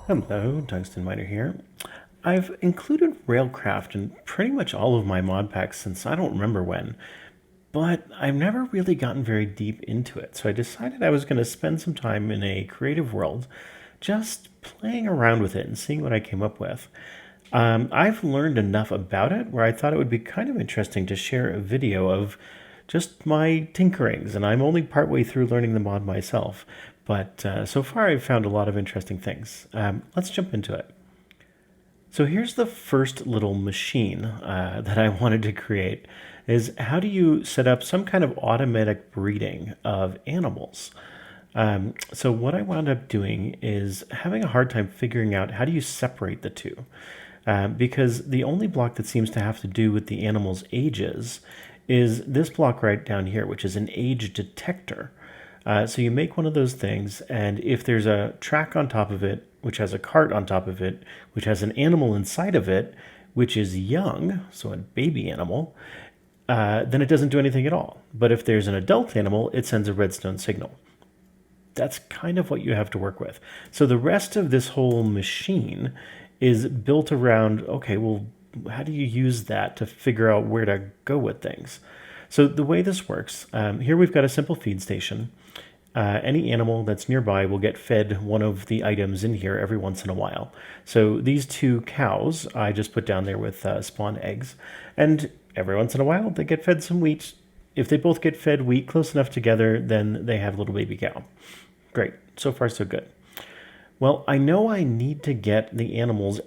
Hello, Tungsten Miner here. I've included Railcraft in pretty much all of my mod packs since I don't remember when, but I've never really gotten very deep into it, so I decided I was going to spend some time in a creative world just playing around with it and seeing what I came up with. I've learned enough about it where I thought it would be kind of interesting to share a video of just my tinkerings, and I'm only partway through learning the mod myself. But so far, I've found a lot of interesting things. Let's jump into it. So here's the first little machine that I wanted to create is how do you set up some kind of automatic breeding of animals? So what I wound up doing is having a hard time figuring out how do you separate the two. Because the only block that seems to have to do with the animal's ages is this block right down here, which is an age detector. So you make one of those things, and if there's a track on top of it, which has a cart on top of it, which has an animal inside of it, which is young, so a baby animal, then it doesn't do anything at all. But if there's an adult animal, it sends a redstone signal. That's kind of what you have to work with. So the rest of this whole machine is built around, okay, well, how do you use that to figure out where to go with things? So the way this works, here we've got a simple feed station. Any animal that's nearby will get fed one of the items in here every once in a while. So these two cows I just put down there with spawn eggs, and every once in a while they get fed some wheat. If they both get fed wheat close enough together, then they have a little baby cow. Great, so far so good. Well, I know I need to get the animals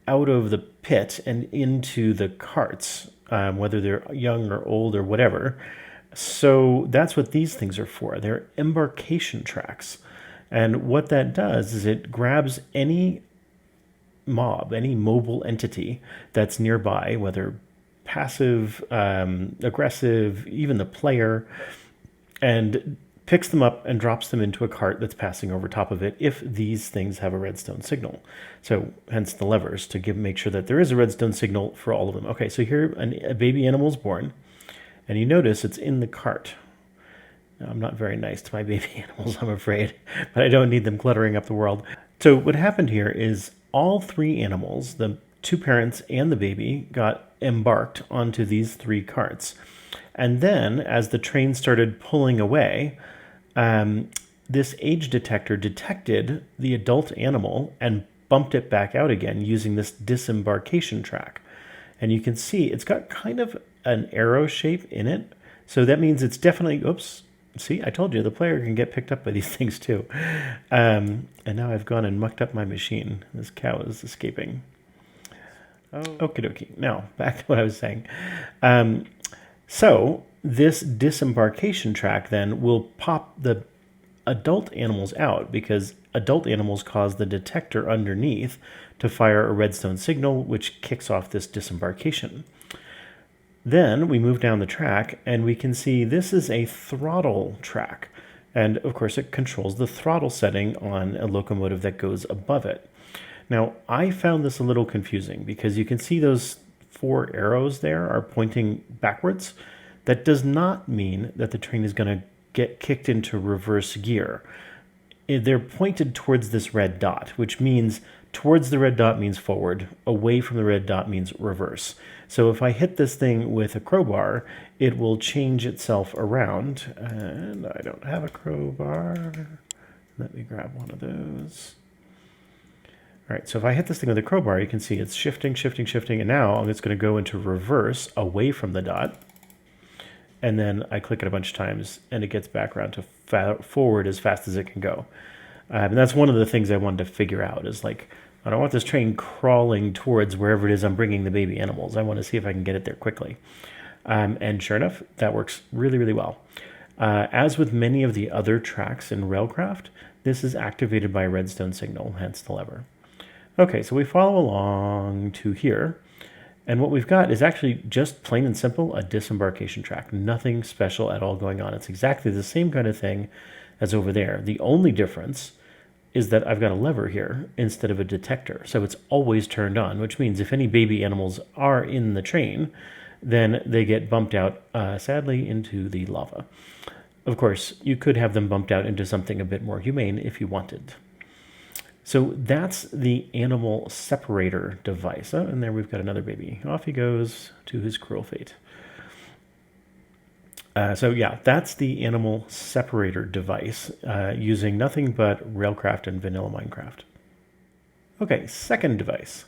out of the pit and into the carts, whether they're young or old or whatever. So that's what these things are for. They're embarkation tracks. And what that does is it grabs any mob, any mobile entity that's nearby, whether passive, aggressive, even the player, and picks them up and drops them into a cart that's passing over top of it if these things have a redstone signal. So hence the levers to make sure that there is a redstone signal for all of them. Okay, so here a baby animal is born, and you notice it's in the cart. Now, I'm not very nice to my baby animals, I'm afraid, but I don't need them cluttering up the world. So what happened here is all three animals, the two parents and the baby, got embarked onto these three carts. And then as the train started pulling away, this age detector detected the adult animal and bumped it back out again using this disembarkation track. And you can see it's got kind of an arrow shape in it. So that means it's definitely, oops, see, I told you the player can get picked up by these things too. And now I've gone and mucked up my machine. This cow is escaping. Oh. Okie dokie. Now, back to what I was saying. So this disembarkation track then will pop the adult animals out because adult animals cause the detector underneath to fire a redstone signal, which kicks off this disembarkation. Then we move down the track and we can see this is a throttle track. And of course it controls the throttle setting on a locomotive that goes above it. Now I found this a little confusing because you can see those four arrows there are pointing backwards. That does not mean that the train is going to get kicked into reverse gear. They're pointed towards this red dot, which means towards the red dot means forward, away from the red dot means reverse. So if I hit this thing with a crowbar, it will change itself around. And I don't have a crowbar. Let me grab one of those. All right, so if I hit this thing with a crowbar, you can see it's shifting, shifting, shifting, and now it's going to go into reverse away from the dot. And then I click it a bunch of times, and it gets back around to forward as fast as it can go. And that's one of the things I wanted to figure out is like, I don't want this train crawling towards wherever it is I'm bringing the baby animals. I want to see if I can get it there quickly. And sure enough, that works really, really well. As with many of the other tracks in Railcraft, this is activated by a redstone signal, hence the lever. Okay, so we follow along to here. And what we've got is actually just plain and simple a disembarkation track. Nothing special at all going on. It's exactly the same kind of thing as over there. The only difference is that I've got a lever here instead of a detector. So it's always turned on, which means if any baby animals are in the train, then they get bumped out, sadly, into the lava. Of course, you could have them bumped out into something a bit more humane if you wanted. So that's the animal separator device. Oh, and there we've got another baby. Off he goes to his cruel fate. So yeah, that's the animal separator device using nothing but Railcraft and vanilla Minecraft. Okay, second device.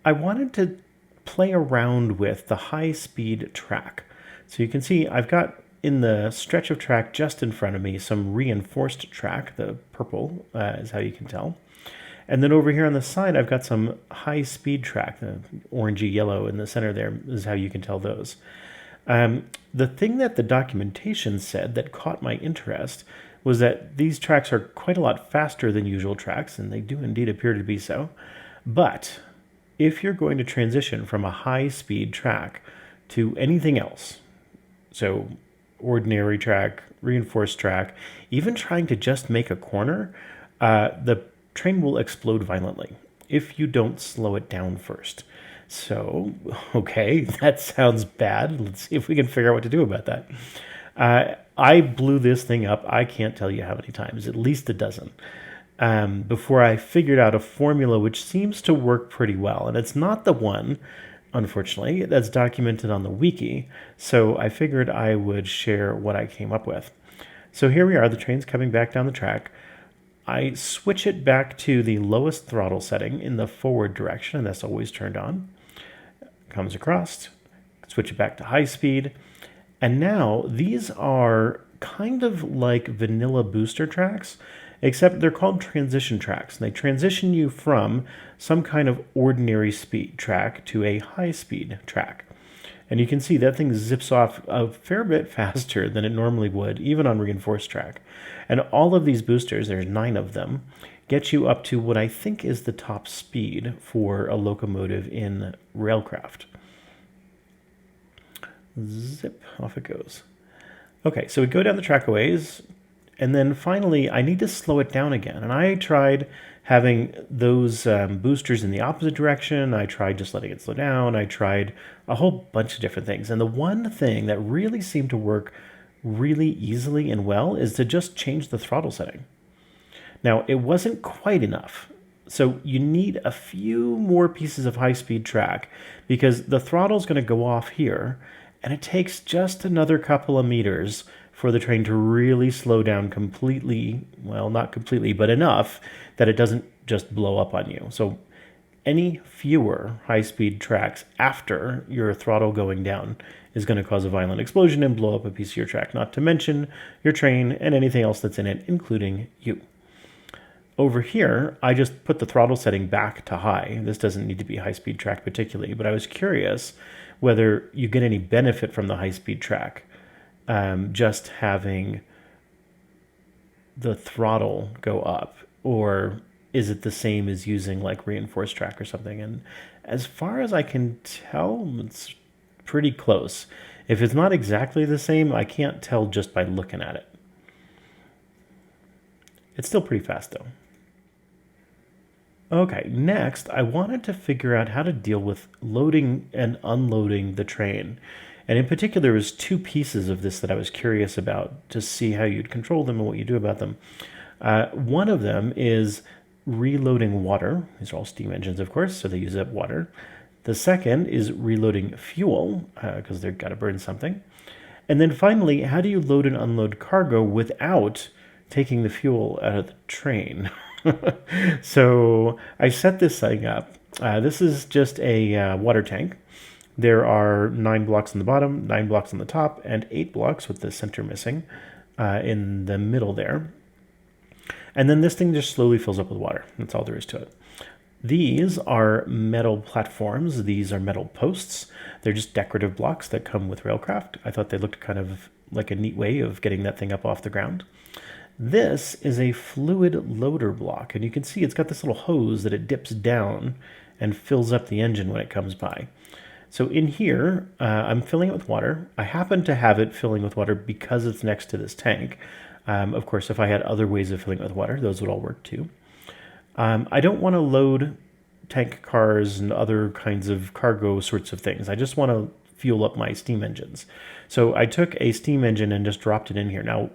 I wanted to play around with the high-speed track. So you can see I've got in the stretch of track just in front of me some reinforced track. The purple is how you can tell. And then over here on the side, I've got some high-speed track. The orangey yellow in the center there is how you can tell those. The thing that the documentation said that caught my interest was that these tracks are quite a lot faster than usual tracks, and they do indeed appear to be so. But if you're going to transition from a high-speed track to anything else, so ordinary track, reinforced track, even trying to just make a corner, the train will explode violently if you don't slow it down first. So, okay, that sounds bad. Let's see if we can figure out what to do about that. I blew this thing up, I can't tell you how many times, at least a dozen, before I figured out a formula which seems to work pretty well. And it's not the one, unfortunately, that's documented on the wiki, so I figured I would share what I came up with. So here we are, the train's coming back down the track. I switch it back to the lowest throttle setting in the forward direction, and that's always turned on. Comes across, switch it back to high speed, and now these are kind of like vanilla booster tracks, except they're called transition tracks, and they transition you from some kind of ordinary speed track to a high speed track. And you can see that thing zips off a fair bit faster than it normally would, even on reinforced track. And all of these boosters, there's 9 of them, get you up to what I think is the top speed for a locomotive in Railcraft. Zip, off it goes. Okay, so we go down the track a ways, and then finally I need to slow it down again. And I tried having those boosters in the opposite direction. I tried just letting it slow down. I tried a whole bunch of different things. And the one thing that really seemed to work really easily and well is to just change the throttle setting. Now, it wasn't quite enough. So you need a few more pieces of high-speed track because the throttle's going to go off here, and it takes just another couple of meters for the train to really slow down completely, well, not completely, but enough that it doesn't just blow up on you. So any fewer high-speed tracks after your throttle going down is going to cause a violent explosion and blow up a piece of your track, not to mention your train and anything else that's in it, including you. Over here, I just put the throttle setting back to high. This doesn't need to be high-speed track particularly, but I was curious whether you get any benefit from the high-speed track, just having the throttle go up, or is it the same as using like reinforced track or something? And as far as I can tell, it's pretty close. If it's not exactly the same, I can't tell just by looking at it. It's still pretty fast though. Okay, next I wanted to figure out how to deal with loading and unloading the train. And in particular, there was 2 pieces of this that I was curious about to see how you'd control them and what you do about them. One of them is reloading water. These are all steam engines, of course, so they use up water. The second is reloading fuel, because they've got to burn something. And then finally, how do you load and unload cargo without taking the fuel out of the train? So I set this thing up. This is just a water tank. There are 9 blocks on the bottom, 9 blocks on the top, and 8 blocks with the center missing in the middle there. And then this thing just slowly fills up with water. That's all there is to it. These are metal platforms. These are metal posts. They're just decorative blocks that come with Railcraft. I thought they looked kind of like a neat way of getting that thing up off the ground. This is a fluid loader block, and you can see it's got this little hose that it dips down and fills up the engine when it comes by. So in here, I'm filling it with water. I happen to have it filling with water because it's next to this tank. Of course, if I had other ways of filling it with water, those would all work too. I don't want to load tank cars and other kinds of cargo sorts of things. I just want to fuel up my steam engines. So I took a steam engine and just dropped it in here. Now,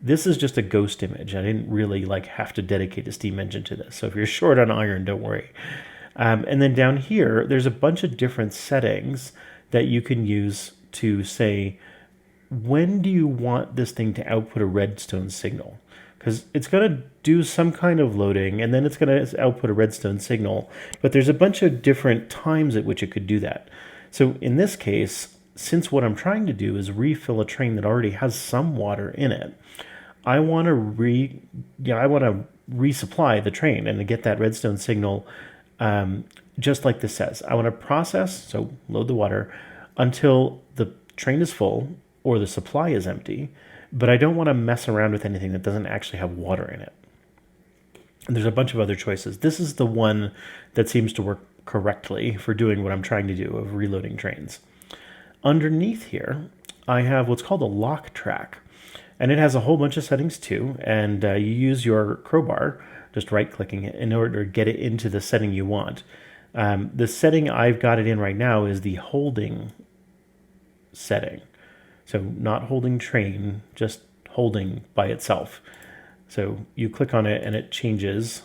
This is just a ghost image. I didn't really like have to dedicate a steam engine to this. So if you're short on iron, don't worry. And then down here, there's a bunch of different settings that you can use to say, when do you want this thing to output a redstone signal? Because it's going to do some kind of loading, and then it's going to output a redstone signal. But there's a bunch of different times at which it could do that. So in this case, since what I'm trying to do is refill a train that already has some water in it, I want to resupply the train and to get that redstone signal, just like this says. I want to process, so load the water, until the train is full or the supply is empty, but I don't want to mess around with anything that doesn't actually have water in it. And there's a bunch of other choices. This is the one that seems to work correctly for doing what I'm trying to do of reloading trains. Underneath here, I have what's called a lock track. And it has a whole bunch of settings too. And you use your crowbar, just right-clicking it, in order to get it into the setting you want. The setting I've got it in right now is the holding setting. So not holding train, just holding by itself. So you click on it and it changes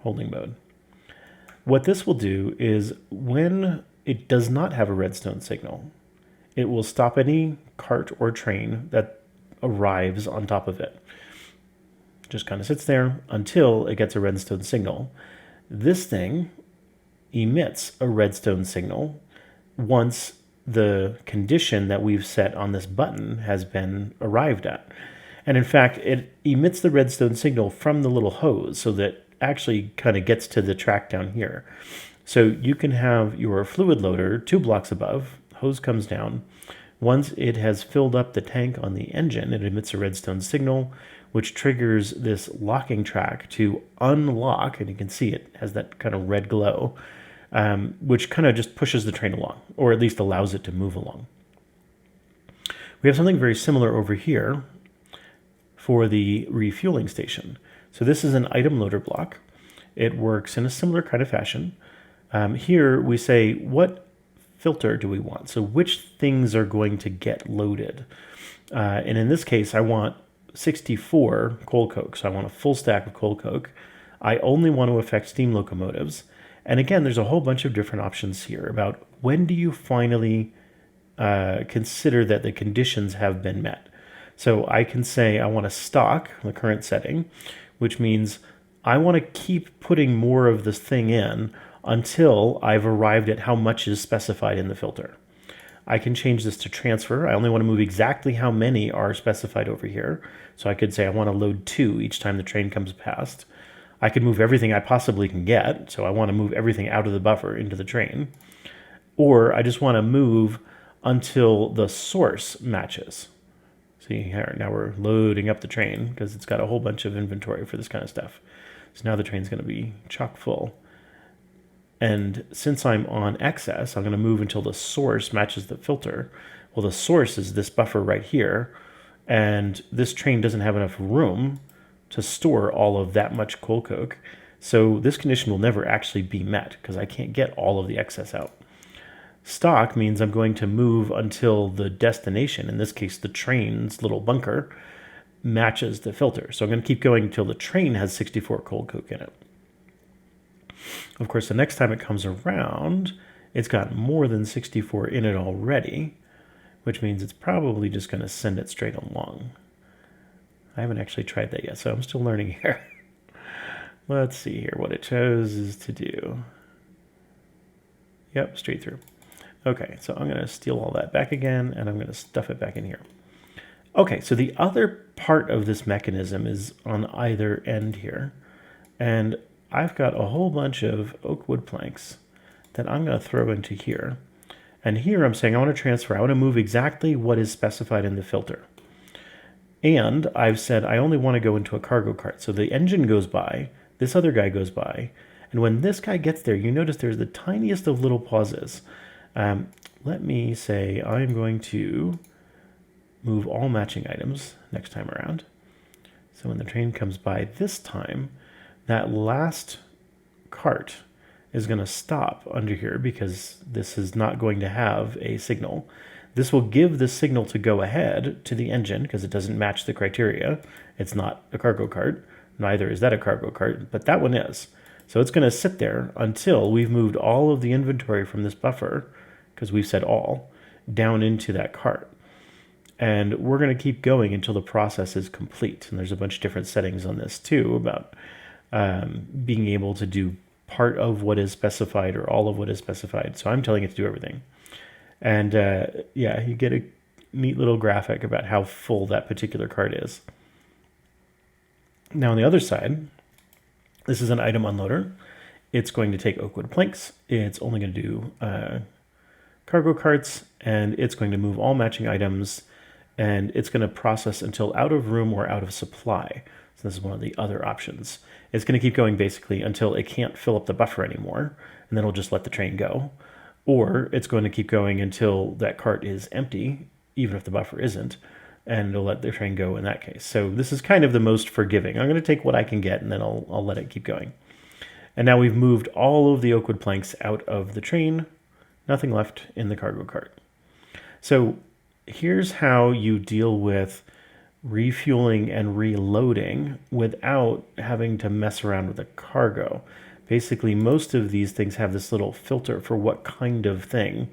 holding mode. What this will do is when it does not have a redstone signal, it will stop any cart or train that arrives on top of it. Just kind of sits there until it gets a redstone signal. This thing emits a redstone signal once the condition that we've set on this button has been arrived at. And in fact, it emits the redstone signal from the little hose so that actually kind of gets to the track down here. So you can have your fluid loader 2 blocks above, hose comes down. Once it has filled up the tank on the engine, it emits a redstone signal, which triggers this locking track to unlock, and you can see it has that kind of red glow, which kind of just pushes the train along, or at least allows it to move along. We have something very similar over here for the refueling station. So this is an item loader block. It works in a similar kind of fashion. Here we say, what filter do we want? So which things are going to get loaded? And in this case, I want 64 coal coke. So I want a full stack of coal coke. I only want to affect steam locomotives. And again, there's a whole bunch of different options here about when do you finally consider that the conditions have been met. So I can say I want to stock the current setting, which means I want to keep putting more of this thing in until I've arrived at how much is specified in the filter. I can change this to transfer. I only want to move exactly how many are specified over here. So I could say I want to load 2 each time the train comes past. I could move everything I possibly can get. So I want to move everything out of the buffer into the train. Or I just want to move until the source matches. See here, now we're loading up the train because it's got a whole bunch of inventory for this kind of stuff. So now the train's going to be chock full. And since I'm on excess, I'm going to move until the source matches the filter. Well, the source is this buffer right here, and this train doesn't have enough room to store all of that much coal coke. So this condition will never actually be met because I can't get all of the excess out. Stock means I'm going to move until the destination, in this case the train's little bunker, matches the filter. So I'm going to keep going until the train has 64 coal coke in it. Of course, the next time it comes around, it's got more than 64 in it already, which means it's probably just going to send it straight along. I haven't actually tried that yet, so I'm still learning here. Let's see here what it chooses to do. Yep, straight through. Okay, so I'm going to steal all that back again, and I'm going to stuff it back in here. Okay, so the other part of this mechanism is on either end here. And I've got a whole bunch of oak wood planks that I'm going to throw into here. And here I'm saying I want to transfer. I want to move exactly what is specified in the filter. And I've said I only want to go into a cargo cart. So the engine goes by, this other guy goes by, and when this guy gets there, you notice there's the tiniest of little pauses. Let me say I'm going to move all matching items next time around. So when the train comes by this time, that last cart is going to stop under here because this is not going to have a signal. This will give the signal to go ahead to the engine because it doesn't match the criteria. It's not a cargo cart. Neither is that a cargo cart, but that one is. So it's going to sit there until we've moved all of the inventory from this buffer, because we've said all, down into that cart. And we're going to keep going until the process is complete. And there's a bunch of different settings on this too about being able to do part of what is specified or all of what is specified. So I'm telling it to do everything. And yeah, you get a neat little graphic about how full that particular cart is. Now on the other side, this is an item unloader. It's going to take oak wood planks. It's only going to do cargo carts, and it's going to move all matching items, and it's going to process until out of room or out of supply. So this is one of the other options. It's going to keep going basically until it can't fill up the buffer anymore, and then it'll just let the train go. Or it's going to keep going until that cart is empty, even if the buffer isn't, and it'll let the train go in that case. So this is kind of the most forgiving. I'm going to take what I can get, and then I'll let it keep going. And now we've moved all of the oak wood planks out of the train. Nothing left in the cargo cart. So here's how you deal with refueling and reloading without having to mess around with the cargo. Basically, most of these things have this little filter for what kind of thing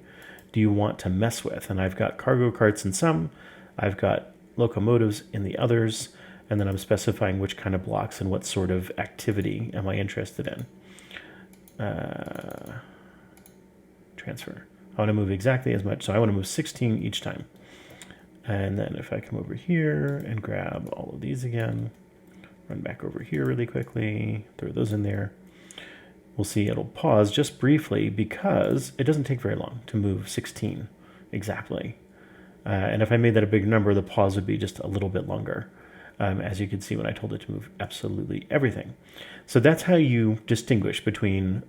do you want to mess with. And I've got cargo carts in some, I've got locomotives in the others, and then I'm specifying which kind of blocks and what sort of activity am I interested in. Transfer. I want to move exactly as much, so I want to move 16 each time. And then if I come over here and grab all of these again, run back over here really quickly, throw those in there, we'll see it'll pause just briefly because it doesn't take very long to move 16 exactly. And if I made that a big number, the pause would be just a little bit longer, as you can see when I told it to move absolutely everything. So that's how you distinguish between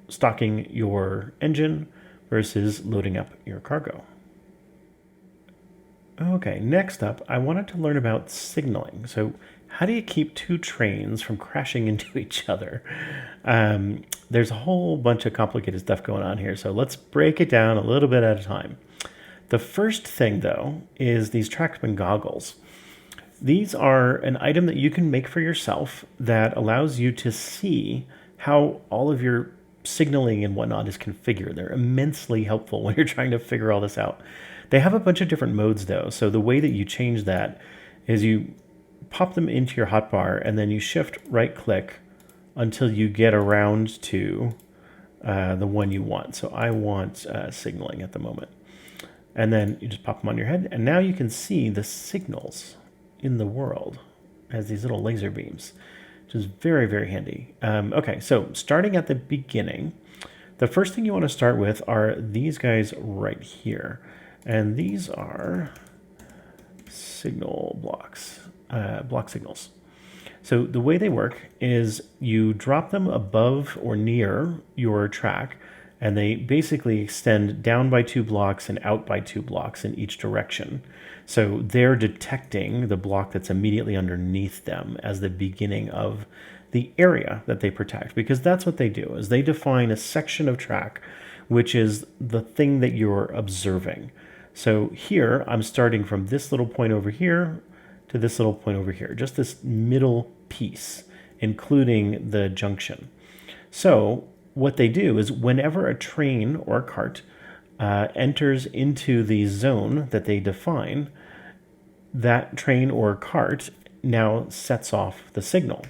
stocking your engine versus loading up your cargo. Okay, next up, I wanted to learn about signaling. So how do you keep two trains from crashing into each other? There's a whole bunch of complicated stuff going on here, so let's break it down a little bit at a time. The first thing, though, is these Trackman goggles. These are an item that you can make for yourself that allows you to see how all of your signaling and whatnot is configured. They're immensely helpful when you're trying to figure all this out. They have a bunch of different modes, though. So the way that you change that is you pop them into your hotbar and then you shift right-click until you get around to the one you want. So I want signaling at the moment. And then you just pop them on your head, and now you can see the signals in the world as these little laser beams, which is very, very handy. Okay, so starting at the beginning, the first thing you want to start with are these guys right here. And these are signal blocks, block signals. So the way they work is you drop them above or near your track, and they basically extend down by 2 blocks and out by 2 blocks in each direction. So they're detecting the block that's immediately underneath them as the beginning of the area that they protect, because that's what they do, is they define a section of track, which is the thing that you're observing. So here, I'm starting from this little point over here to this little point over here, just this middle piece, including the junction. So what they do is whenever a train or a cart enters into the zone that they define, that train or cart now sets off the signal.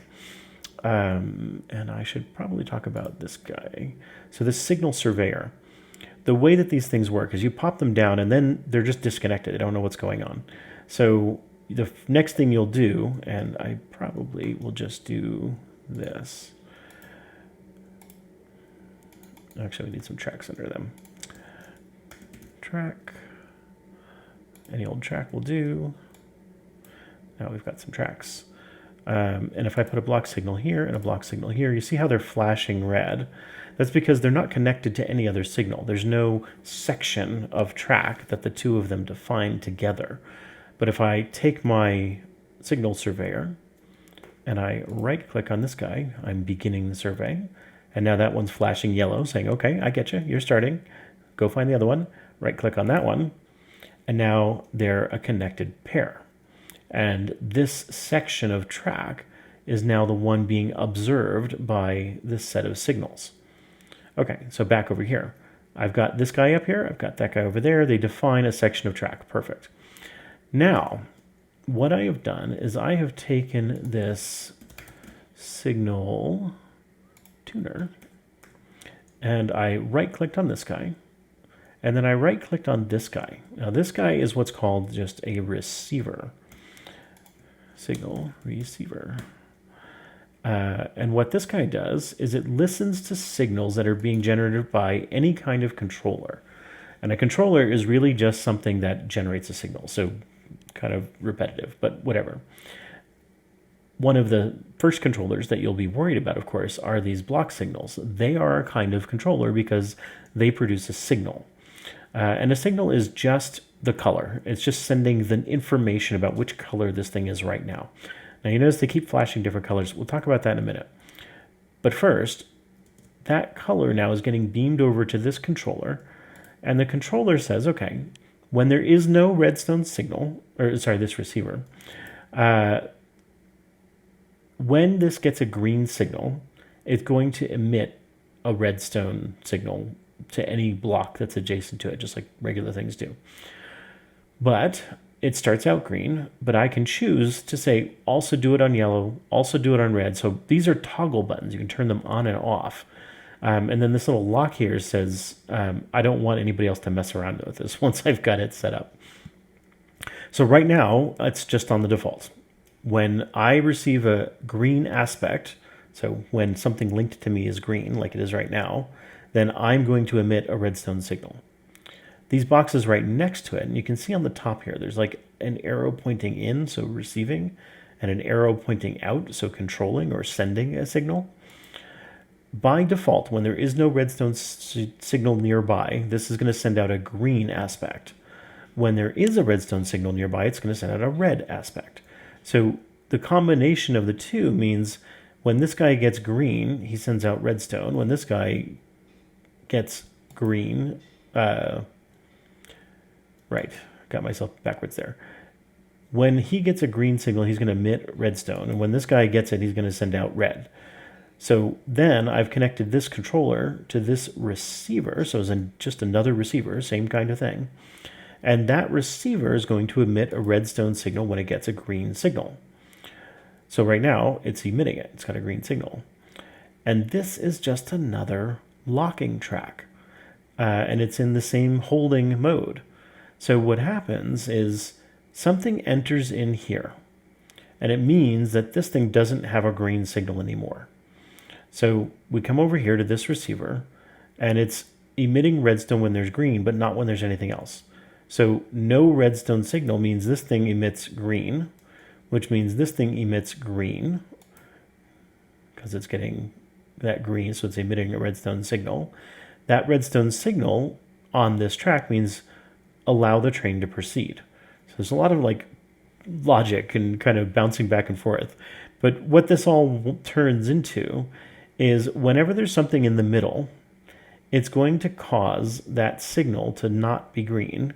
And I should probably talk about this guy. So this signal surveyor, the way that these things work is you pop them down and then they're just disconnected. They don't know what's going on. So the next thing you'll do, and I probably will just do this. Actually, we need some tracks under them. Track. Any old track will do. Now we've got some tracks. And if I put a block signal here and a block signal here, you see how they're flashing red. That's because they're not connected to any other signal. There's no section of track that the two of them define together. But if I take my signal surveyor and I right-click on this guy, I'm beginning the survey. And now that one's flashing yellow, saying, okay, I get you, you're starting. Go find the other one. Right-click on that one. and now they're a connected pair. And this section of track is now the one being observed by this set of signals. Okay, so back over here. I've got this guy up here, I've got that guy over there. They define a section of track. Perfect. Now, what I have done is I have taken this signal tuner and I right-clicked on this guy, and then I right-clicked on this guy. Now, this guy is what's called just a receiver. Signal receiver. And what this guy does is it listens to signals that are being generated by any kind of controller. And a controller is really just something that generates a signal. So kind of repetitive, but whatever. One of the first controllers that you'll be worried about, of course, are these block signals. They are a kind of controller because they produce a signal. And a signal is just the color. It's just sending the information about which color this thing is right now. Now, you notice they keep flashing different colors. We'll talk about that in a minute. But first, that color now is getting beamed over to this controller, and the controller says, okay, when there is no redstone signal, or sorry, this receiver, when this gets a green signal, it's going to emit a redstone signal to any block that's adjacent to it, just like regular things do. But it starts out green, but I can choose to say, also do it on yellow, also do it on red. So these are toggle buttons. You can turn them on and off. And then this little lock here says, I don't want anybody else to mess around with this once I've got it set up. So right now, it's just on the default. When I receive a green aspect, so when something linked to me is green, like it is right now, then I'm going to emit a redstone signal. These boxes right next to it, and you can see on the top here, there's like an arrow pointing in, so receiving, and an arrow pointing out, so controlling or sending a signal. By default, when there is no redstone signal nearby, this is going to send out a green aspect. When there is a redstone signal nearby, it's going to send out a red aspect. So the combination of the two means when this guy gets green, he sends out redstone. When this guy gets green, right, got myself backwards there. When he gets a green signal, he's going to emit redstone. And when this guy gets it, he's going to send out red. So then I've connected this controller to this receiver. So it's just another receiver, same kind of thing. And that receiver is going to emit a redstone signal when it gets a green signal. So right now, it's emitting it. It's got a green signal. And this is just another locking track. And it's in the same holding mode. So what happens is something enters in here. And it means that this thing doesn't have a green signal anymore. So we come over here to this receiver, and it's emitting redstone when there's green, but not when there's anything else. So no redstone signal means this thing emits green, which means this thing emits green, because it's getting that green, so it's emitting a redstone signal. That redstone signal on this track means allow the train to proceed. So there's a lot of like logic and kind of bouncing back and forth. But what this all turns into is whenever there's something in the middle, it's going to cause that signal to not be green,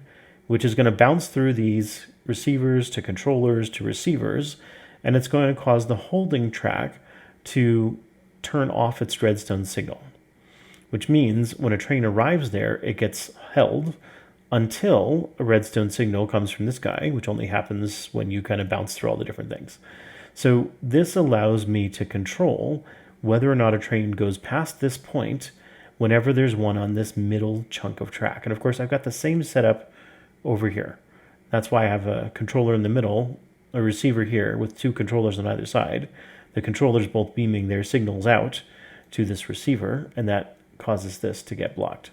which is going to bounce through these receivers to controllers to receivers, and it's going to cause the holding track to turn off its redstone signal, which means when a train arrives there, it gets held until a redstone signal comes from this guy, which only happens when you kind of bounce through all the different things. So this allows me to control whether or not a train goes past this point whenever there's one on this middle chunk of track. And of course, I've got the same setup over here. That's why I have a controller in the middle, a receiver here with two controllers on either side. The controllers both beaming their signals out to this receiver, and that causes this to get blocked.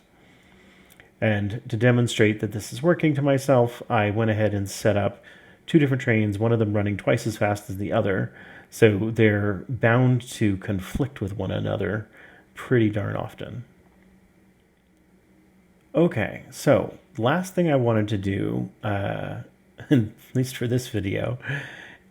And to demonstrate that this is working to myself, I went ahead and set up two different trains, one of them running twice as fast as the other, so they're bound to conflict with one another pretty darn often. Okay, so last thing I wanted to do, at least for this video,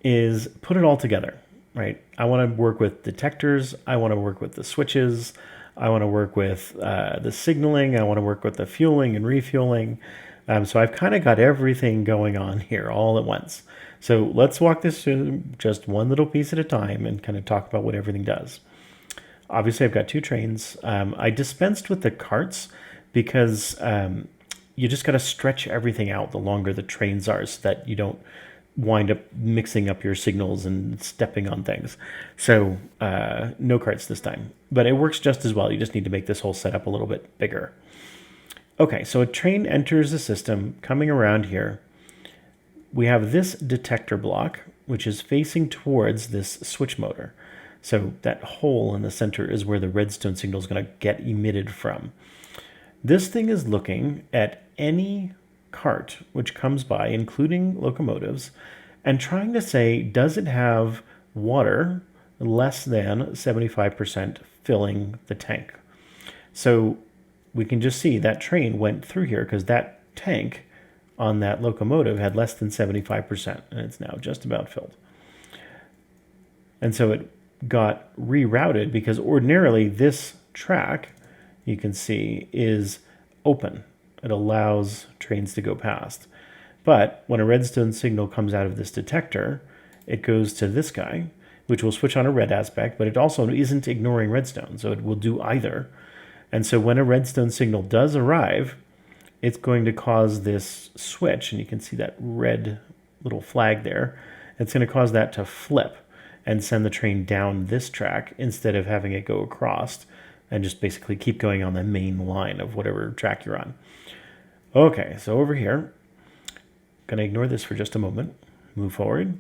is put it all together, right? I want to work with detectors, I want to work with the switches, I want to work with the signaling, I want to work with the fueling and refueling, So I've kind of got everything going on here all at once. So let's walk this through just one little piece at a time and kind of talk about what everything does. Obviously, I've got two trains. I dispensed with the carts because you just got to stretch everything out the longer the trains are so that you don't wind up mixing up your signals and stepping on things. So no carts this time. But it works just as well. You just need to make this whole setup a little bit bigger. Okay, so a train enters the system coming around here. We have this detector block, which is facing towards this switch motor. So that hole in the center is where the redstone signal is going to get emitted from. This thing is looking at any cart which comes by, including locomotives, and trying to say, does it have water less than 75% filling the tank? So we can just see that train went through here because that tank on that locomotive had less than 75%, and it's now just about filled. And so it got rerouted because ordinarily this track, you can see, is open. It allows trains to go past. But when a redstone signal comes out of this detector, it goes to this guy, which will switch on a red aspect, but it also isn't ignoring redstone, so it will do either. And so when a redstone signal does arrive, it's going to cause this switch, and you can see that red little flag there. It's going to cause that to flip and send the train down this track instead of having it go across and just basically keep going on the main line of whatever track you're on. Okay, so over here, going to ignore this for just a moment, move forward.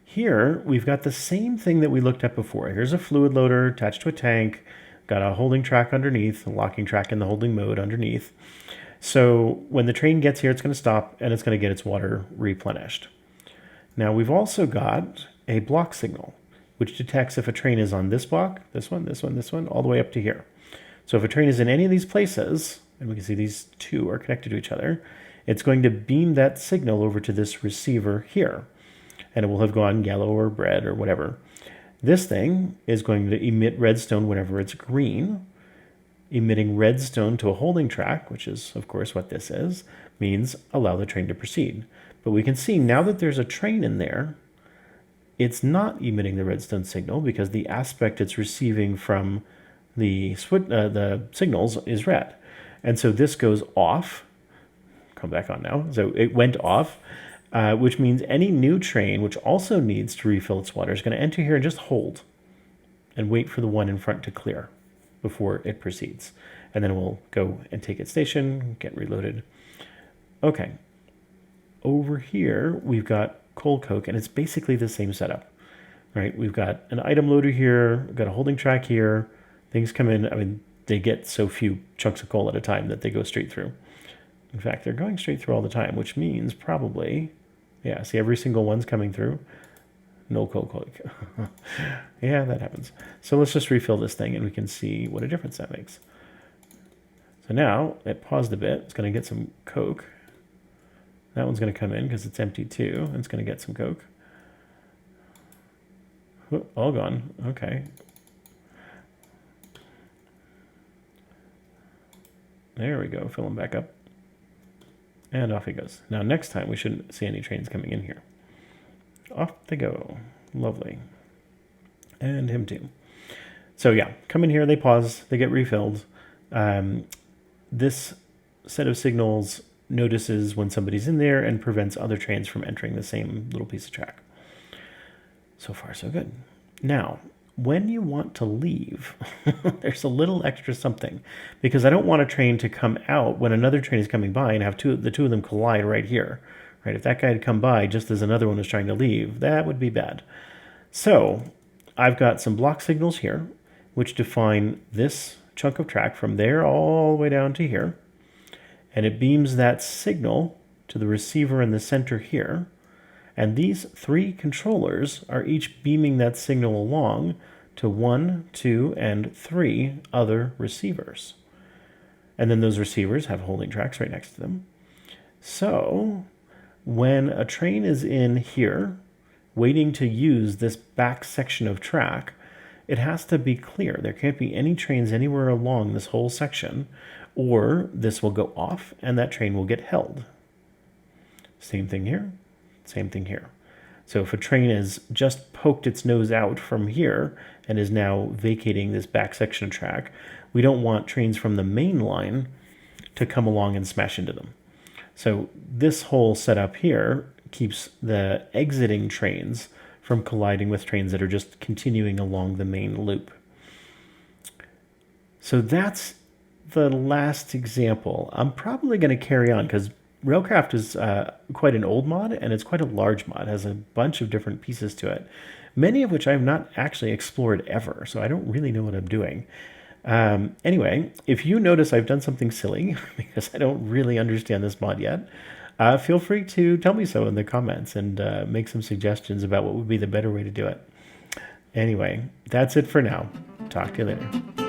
Here, we've got the same thing that we looked at before. Here's a fluid loader attached to a tank, got a holding track underneath, a locking track in the holding mode underneath. So when the train gets here, it's going to stop and it's going to get its water replenished. Now we've also got a block signal, which detects if a train is on this block, this one, this one, this one, all the way up to here. So if a train is in any of these places, and we can see these two are connected to each other, it's going to beam that signal over to this receiver here. And it will have gone yellow or red or whatever. This thing is going to emit redstone whenever it's green. Emitting redstone to a holding track, which is, of course, what this is, means allow the train to proceed. But we can see now that there's a train in there, it's not emitting the redstone signal because the aspect it's receiving from the signals is red. And so this goes off. Come back on now. So it went off, which means any new train, which also needs to refill its water, is going to enter here and just hold and wait for the one in front to clear before it proceeds. And then it will go and take its station, get reloaded. Okay. Over here, we've got coal coke, and it's basically the same setup, right? We've got an item loader here, we've got a holding track here. Things come in, I mean, they get so few chunks of coal at a time that they go straight through. In fact, they're going straight through all the time, which means probably, yeah, see every single one's coming through. No coal coke. Yeah, that happens. So let's just refill this thing and we can see what a difference that makes. So now it paused a bit. It's going to get some coke. That one's going to come in because it's empty too. And it's going to get some coke. All gone. Okay. There we go. Fill them back up. And off he goes. Now next time we shouldn't see any trains coming in here. Off they go. Lovely. And him too. So yeah, come in here, they pause, they get refilled. This set of signals notices when somebody's in there and prevents other trains from entering the same little piece of track. So far, so good. Now, when you want to leave, there's a little extra something, because I don't want a train to come out when another train is coming by and have the two of them collide right here. Right? If that guy had come by just as another one was trying to leave, that would be bad. So I've got some block signals here, which define this chunk of track from there all the way down to here. And it beams that signal to the receiver in the center here. And these three controllers are each beaming that signal along to 1, 2, and 3 other receivers. And then those receivers have holding tracks right next to them. So when a train is in here, waiting to use this back section of track, it has to be clear. There can't be any trains anywhere along this whole section, or this will go off and that train will get held. Same thing here, same thing here. So if a train has just poked its nose out from here and is now vacating this back section of track, we don't want trains from the main line to come along and smash into them. So this whole setup here keeps the exiting trains from colliding with trains that are just continuing along the main loop. So that's the last example. I'm probably going to carry on because Railcraft is quite an old mod, and it's quite a large mod. It has a bunch of different pieces to it, many of which I've not actually explored ever, so I don't really know what I'm doing. Anyway, if you notice I've done something silly, because I don't really understand this mod yet, feel free to tell me so in the comments and make some suggestions about what would be the better way to do it. Anyway, that's it for now. Talk to you later.